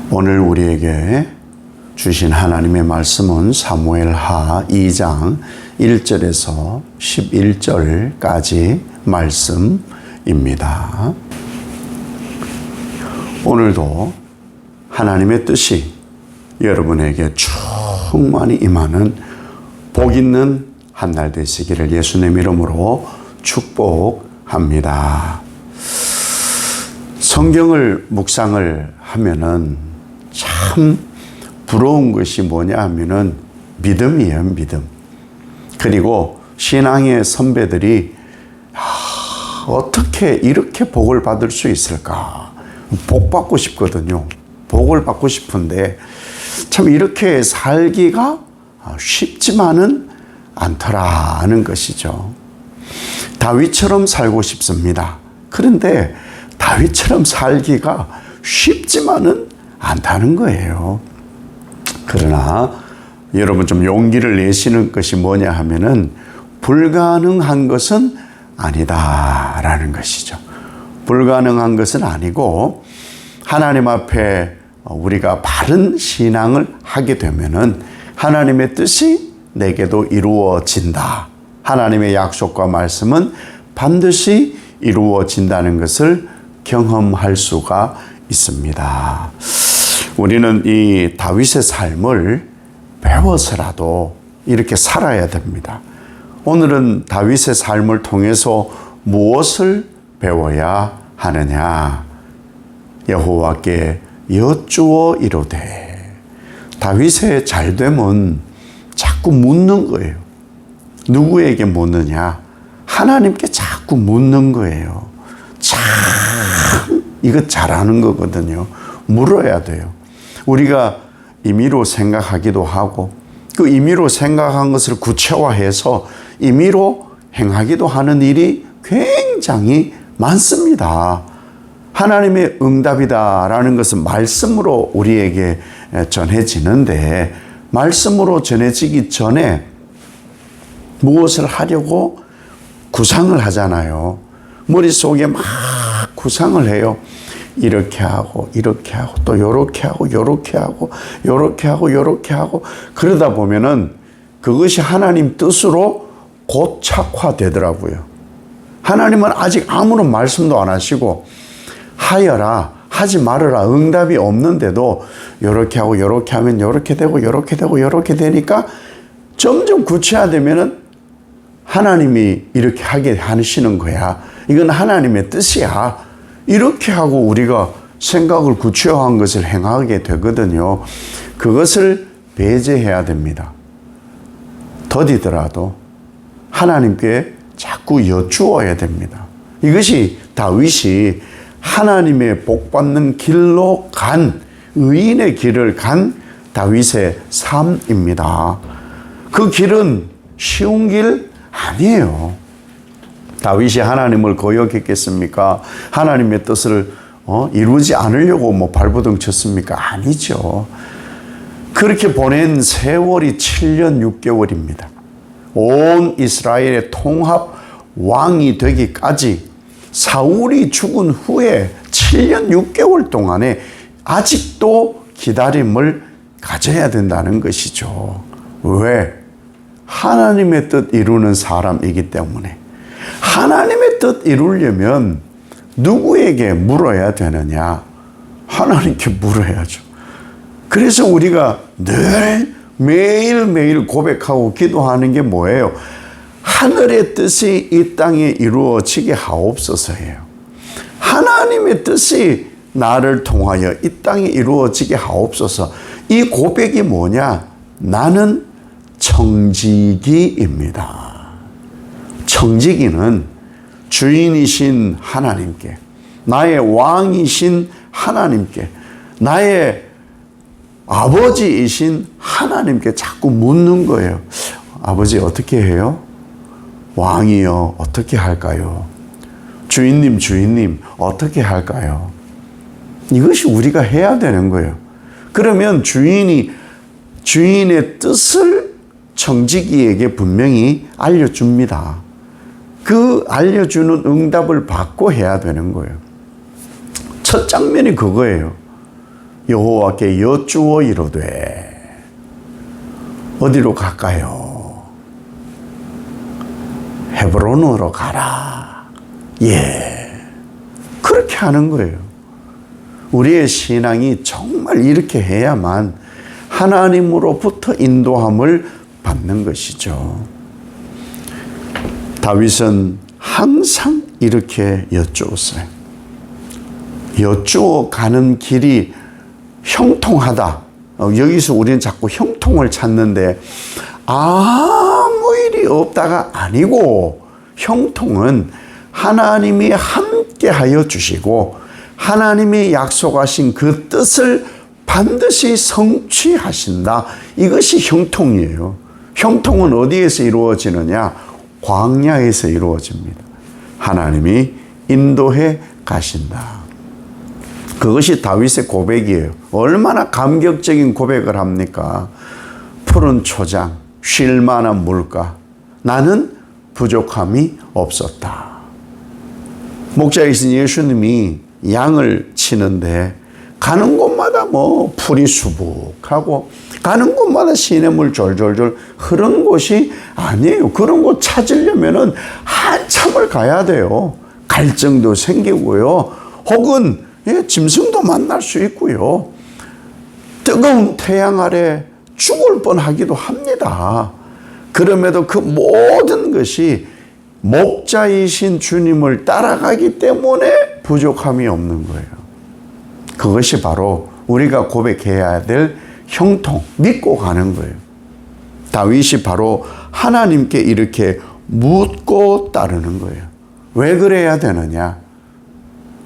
오늘 우리에게 주신 하나님의 말씀은 사무엘하 2장 1절에서 11절까지 말씀입니다. 오늘도 하나님의 뜻이 여러분에게 충만히 임하는 복 있는 한 날 되시기를 예수님 이름으로 축복합니다. 성경을 묵상을 하면은 참 부러운 것이 뭐냐 하면은 믿음이에요, 믿음. 그리고 신앙의 선배들이 어떻게 이렇게 복을 받을 수 있을까? 복 받고 싶거든요. 복을 받고 싶은데 참 이렇게 살기가 쉽지만은 않더라는 것이죠. 다윗처럼 살고 싶습니다. 그런데 다윗처럼 살기가 쉽지만은 않다는 거예요. 그러나 여러분 좀 용기를 내시는 것이 뭐냐 하면은 불가능한 것은 아니다라는 것이죠. 불가능한 것은 아니고 하나님 앞에 우리가 바른 신앙을 하게 되면은 하나님의 뜻이 내게도 이루어진다. 하나님의 약속과 말씀은 반드시 이루어진다는 것을 경험할 수가 있습니다. 우리는 이 다윗의 삶을 배워서라도 이렇게 살아야 됩니다. 오늘은 다윗의 삶을 통해서 무엇을 배워야 하느냐? 여호와께 여쭈어 이르되. 다윗의 잘됨은 자꾸 묻는 거예요. 누구에게 묻느냐? 하나님께 자꾸 묻는 거예요. 참 이거 잘하는 거거든요. 물어야 돼요. 우리가 임의로 생각하기도 하고 그 임의로 생각한 것을 구체화해서 임의로 행하기도 하는 일이 굉장히 많습니다. 하나님의 응답이다라는 것은 말씀으로 우리에게 전해지는데 말씀으로 전해지기 전에 무엇을 하려고 구상을 하잖아요. 머릿속에 막 구상을 해요. 이렇게 하고 이렇게 하고 또 요렇게 하고 요렇게 하고 요렇게 하고 요렇게 하고 그러다 보면은 그것이 하나님 뜻으로 고착화되더라고요. 하나님은 아직 아무런 말씀도 안 하시고 하여라 하지 말아라 응답이 없는데도 요렇게 하고 요렇게 하면 요렇게 되고 요렇게 되고 요렇게 되니까 점점 구체화되면은 하나님이 이렇게 하게 하시는 거야. 이건 하나님의 뜻이야. 이렇게 하고 우리가 생각을 구체화한 것을 행하게 되거든요. 그것을 배제해야 됩니다. 더디더라도 하나님께 자꾸 여쭈어야 됩니다. 이것이 다윗이 하나님의 복받는 길로 간 의인의 길을 간 다윗의 삶입니다. 그 길은 쉬운 길 아니에요. 다윗이 하나님을 거역했겠습니까? 하나님의 뜻을 이루지 않으려고 발버둥 쳤습니까? 아니죠. 그렇게 보낸 세월이 7년 6개월입니다. 온 이스라엘의 통합 왕이 되기까지 사울이 죽은 후에 7년 6개월 동안에 아직도 기다림을 가져야 된다는 것이죠. 왜? 하나님의 뜻 이루는 사람이기 때문에. 하나님의 뜻 이루려면 누구에게 물어야 되느냐? 하나님께 물어야죠. 그래서 우리가 늘 매일매일 고백하고 기도하는 게 뭐예요? 하늘의 뜻이 이 땅에 이루어지게 하옵소서예요. 하나님의 뜻이 나를 통하여 이 땅에 이루어지게 하옵소서. 이 고백이 뭐냐? 나는 청지기입니다. 청지기는 주인이신 하나님께, 나의 왕이신 하나님께, 나의 아버지이신 하나님께 자꾸 묻는 거예요. 아버지 어떻게 해요? 왕이요 어떻게 할까요? 주인님 어떻게 할까요? 이것이 우리가 해야 되는 거예요. 그러면 주인의 뜻을 청지기에게 분명히 알려줍니다. 그 알려주는 응답을 받고 해야 되는 거예요. 첫 장면이 그거예요. 여호와께 여쭈어 이르되 어디로 갈까요? 헤브론으로 가라. 예, 그렇게 하는 거예요. 우리의 신앙이 정말 이렇게 해야만 하나님으로부터 인도함을 받는 것이죠. 다윗은 항상 이렇게 여쭈었어요. 여쭈어 가는 길이 형통하다. 여기서 우리는 자꾸 형통을 찾는데 아무 일이 없다가 아니고, 형통은 하나님이 함께하여 주시고 하나님이 약속하신 그 뜻을 반드시 성취하신다. 이것이 형통이에요. 형통은 어디에서 이루어지느냐? 광야에서 이루어집니다. 하나님이 인도해 가신다. 그것이 다윗의 고백이에요. 얼마나 감격적인 고백을 합니까? 푸른 초장, 쉴 만한 물가, 나는 부족함이 없었다. 목자이신 예수님이 양을 치는데 가는 곳마다 뭐 풀이 수북하고 가는 곳마다 시냇물 졸졸졸 흐른 곳이 아니에요. 그런 곳 찾으려면은 한참을 가야 돼요. 갈증도 생기고요. 혹은 짐승도 만날 수 있고요. 뜨거운 태양 아래 죽을 뻔하기도 합니다. 그럼에도 그 모든 것이 목자이신 주님을 따라가기 때문에 부족함이 없는 거예요. 그것이 바로 우리가 고백해야 될 형통, 믿고 가는 거예요. 다윗이 바로 하나님께 이렇게 묻고 따르는 거예요. 왜 그래야 되느냐?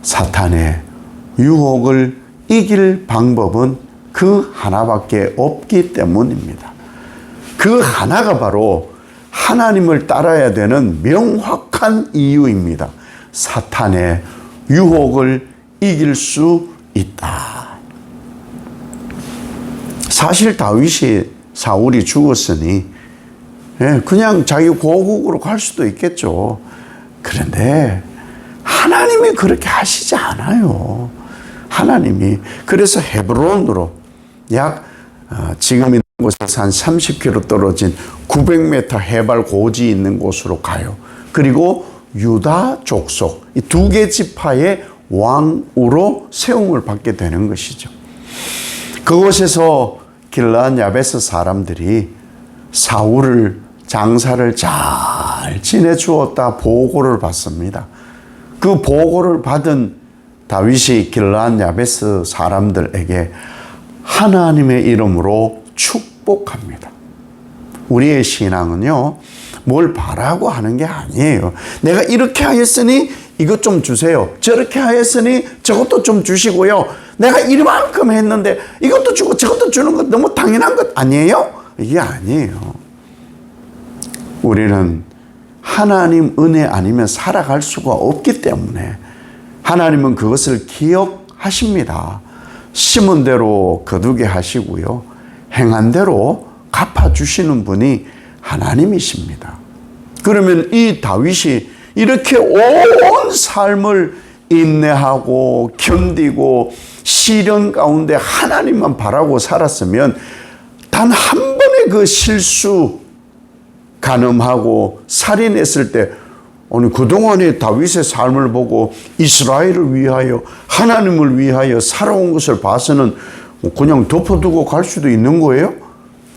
사탄의 유혹을 이길 방법은 그 하나밖에 없기 때문입니다. 그 하나가 바로 하나님을 따라야 되는 명확한 이유입니다. 사탄의 유혹을 이길 수 있다. 사실 사울이 죽었으니 그냥 자기 고국으로 갈 수도 있겠죠. 그런데 하나님이 그렇게 하시지 않아요. 하나님이 그래서 헤브론으로 약 지금 있는 곳에서 한 30km 떨어진 900m 해발 고지 있는 곳으로 가요. 그리고 유다 족속 이 두 개 지파의 왕으로 세움을 받게 되는 것이죠. 그곳에서 길르앗 야베스 사람들이 사울을 장사를 잘 지내주었다 보고를 받습니다. 그 보고를 받은 다윗이 길르앗 야베스 사람들에게 하나님의 이름으로 축복합니다. 우리의 신앙은요, 뭘 바라고 하는 게 아니에요. 내가 이렇게 하였으니 이것 좀 주세요. 저렇게 하였으니 저것도 좀 주시고요. 내가 이만큼 했는데 이것도 주고 저것도 주는 것 너무 당연한 것 아니에요? 이게 아니에요. 우리는 하나님 은혜 아니면 살아갈 수가 없기 때문에 하나님은 그것을 기억하십니다. 심은 대로 거두게 하시고요. 행한 대로 갚아주시는 분이 하나님이십니다. 그러면 이 다윗이 이렇게 온 삶을 인내하고 견디고 시련 가운데 하나님만 바라고 살았으면 단 한 번의 그 실수 간음하고 살인했을 때 아니 그동안의 다윗의 삶을 보고 이스라엘을 위하여 하나님을 위하여 살아온 것을 봐서는 그냥 덮어두고 갈 수도 있는 거예요?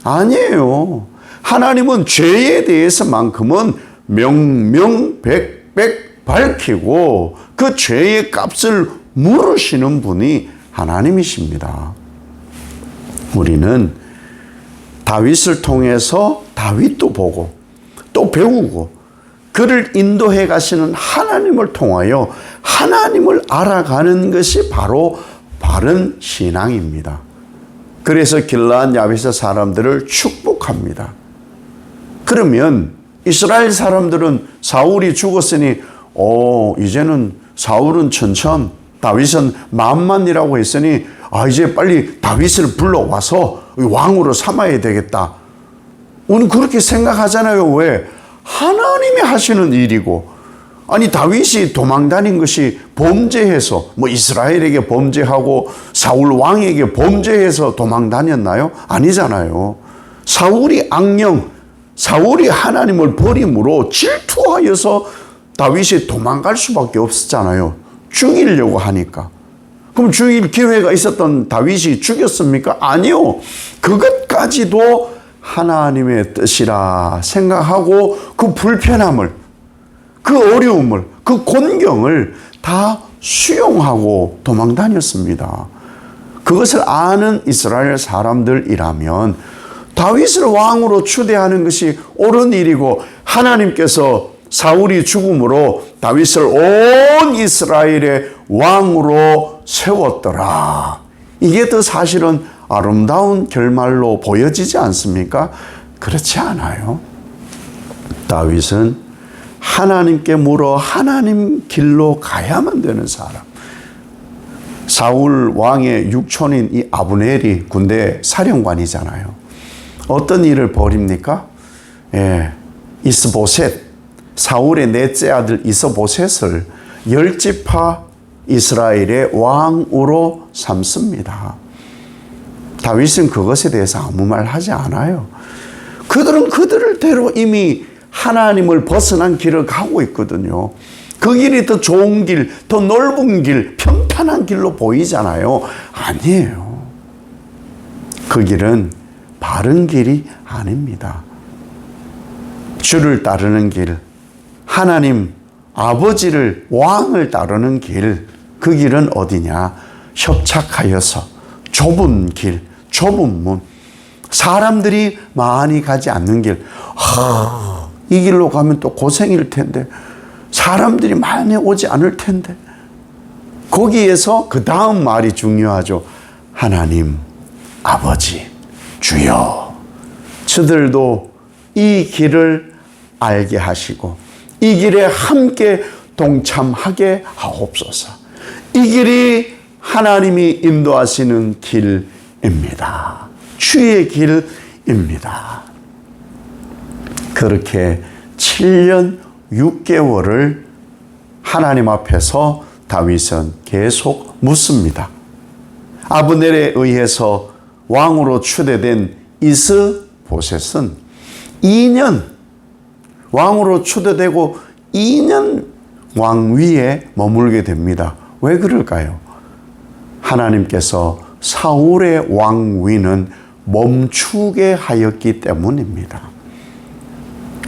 아니에요. 하나님은 죄에 대해서만큼은 명명백백 밝히고 그 죄의 값을 물으시는 분이 하나님이십니다. 우리는 다윗을 통해서 다윗도 보고 또 배우고 그를 인도해 가시는 하나님을 통하여 하나님을 알아가는 것이 바로 바른 신앙입니다. 그래서 길르앗 야베스 사람들을 축복합니다. 그러면 이스라엘 사람들은 사울이 죽었으니 이제는 사울은 천천, 다윗은 만만이라고 했으니 이제 빨리 다윗을 불러와서 왕으로 삼아야 되겠다. 우리는 그렇게 생각하잖아요. 왜? 하나님이 하시는 일이고 아니 다윗이 도망 다닌 것이 범죄해서 뭐 이스라엘에게 범죄하고 사울 왕에게 범죄해서 도망 다녔나요? 아니잖아요. 사울이 악령, 사울이 하나님을 버림으로 질투하여서 다윗이 도망갈 수밖에 없었잖아요. 죽이려고 하니까. 그럼 죽일 기회가 있었던 다윗이 죽였습니까? 아니요. 그것까지도 하나님의 뜻이라 생각하고 그 불편함을, 그 어려움을, 그 곤경을 다 수용하고 도망 다녔습니다. 그것을 아는 이스라엘 사람들이라면 다윗을 왕으로 추대하는 것이 옳은 일이고 하나님께서 사울이 죽음으로 다윗을 온 이스라엘의 왕으로 세웠더라. 이게 더 사실은 아름다운 결말로 보여지지 않습니까? 그렇지 않아요. 다윗은 하나님께 물어 하나님 길로 가야만 되는 사람. 사울 왕의 육촌인 이 아브넬이 군대 사령관이잖아요. 어떤 일을 벌입니까? 이스보셋, 사울의 넷째 아들 이스보셋을 열지파 이스라엘의 왕으로 삼습니다. 다윗은 그것에 대해서 아무 말 하지 않아요. 그들은 그들대로 이미 하나님을 벗어난 길을 가고 있거든요. 그 길이 더 좋은 길, 더 넓은 길, 평탄한 길로 보이잖아요. 아니에요. 그 길은 바른 길이 아닙니다. 주를 따르는 길, 하나님 아버지를 왕을 따르는 길, 그 길은 어디냐? 협착하여서 좁은 길, 좁은 문, 사람들이 많이 가지 않는 길. 이 길로 가면 또 고생일 텐데, 사람들이 많이 오지 않을 텐데. 거기에서 그 다음 말이 중요하죠. 하나님 아버지 주여, 저들도 이 길을 알게 하시고 이 길에 함께 동참하게 하옵소서. 이 길이 하나님이 인도하시는 길입니다. 주의 길입니다. 그렇게 7년 6개월을 하나님 앞에서 다윗은 계속 묻습니다. 아브넬에 의해서 왕으로 추대된 이스보셋은 2년 왕으로 추대되고 2년 왕위에 머물게 됩니다. 왜 그럴까요? 하나님께서 사울의 왕위는 멈추게 하였기 때문입니다.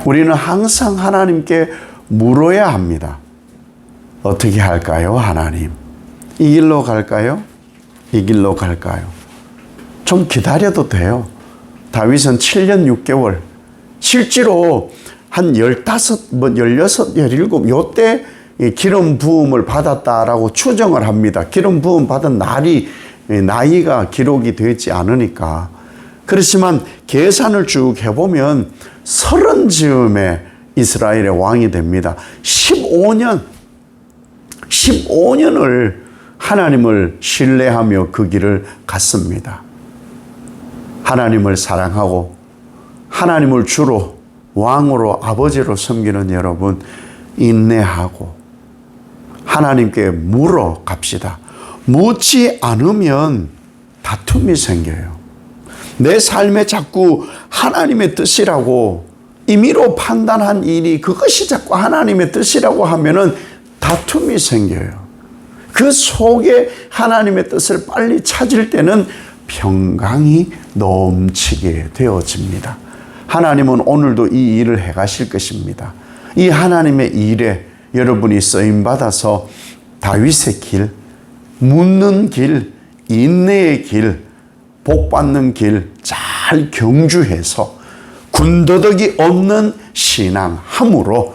우리는 항상 하나님께 물어야 합니다. 어떻게 할까요, 하나님? 이 길로 갈까요? 이 길로 갈까요? 좀 기다려도 돼요. 다윗은 7년 6개월, 실제로 한 15, 16, 17, 요때 기름 부음을 받았다라고 추정을 합니다. 기름 부음 받은 나이가 기록이 되지 않으니까. 그렇지만 계산을 쭉 해보면 30즈음에 이스라엘의 왕이 됩니다. 15년을 하나님을 신뢰하며 그 길을 갔습니다. 하나님을 사랑하고 하나님을 주로 왕으로 아버지로 섬기는 여러분, 인내하고 하나님께 물어 갑시다. 묻지 않으면 다툼이 생겨요. 내 삶에 자꾸 하나님의 뜻이라고 임의로 판단한 일이 그것이 자꾸 하나님의 뜻이라고 하면은 다툼이 생겨요. 그 속에 하나님의 뜻을 빨리 찾을 때는 평강이 넘치게 되어집니다. 하나님은 오늘도 이 일을 해가실 것입니다. 이 하나님의 일에 여러분이 쓰임받아서 다윗의 길, 묻는 길, 인내의 길, 복받는 길 잘 경주해서 군더더기 없는 신앙함으로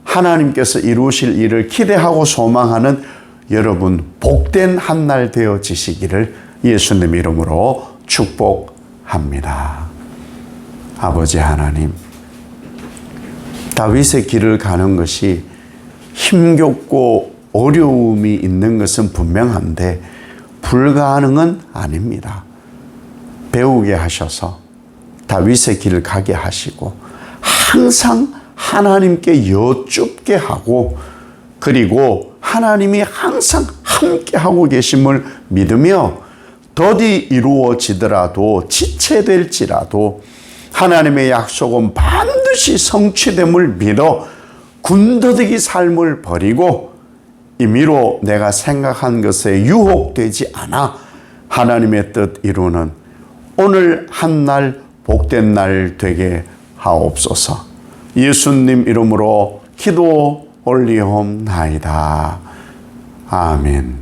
하나님께서 이루실 일을 기대하고 소망하는 여러분 복된 한 날 되어지시기를 예수님 이름으로 축복합니다. 아버지 하나님, 다윗의 길을 가는 것이 힘겹고 어려움이 있는 것은 분명한데 불가능은 아닙니다. 배우게 하셔서 다윗의 길을 가게 하시고 항상 하나님께 여쭙게 하고 그리고 하나님이 항상 함께하고 계심을 믿으며 더디 이루어지더라도 지체될지라도 하나님의 약속은 반드시 성취됨을 믿어 군더더기 삶을 버리고 임의로 내가 생각한 것에 유혹되지 않아 하나님의 뜻 이루는 오늘 한 날 복된 날 되게 하옵소서. 예수님 이름으로 기도 올리옵나이다. 아멘.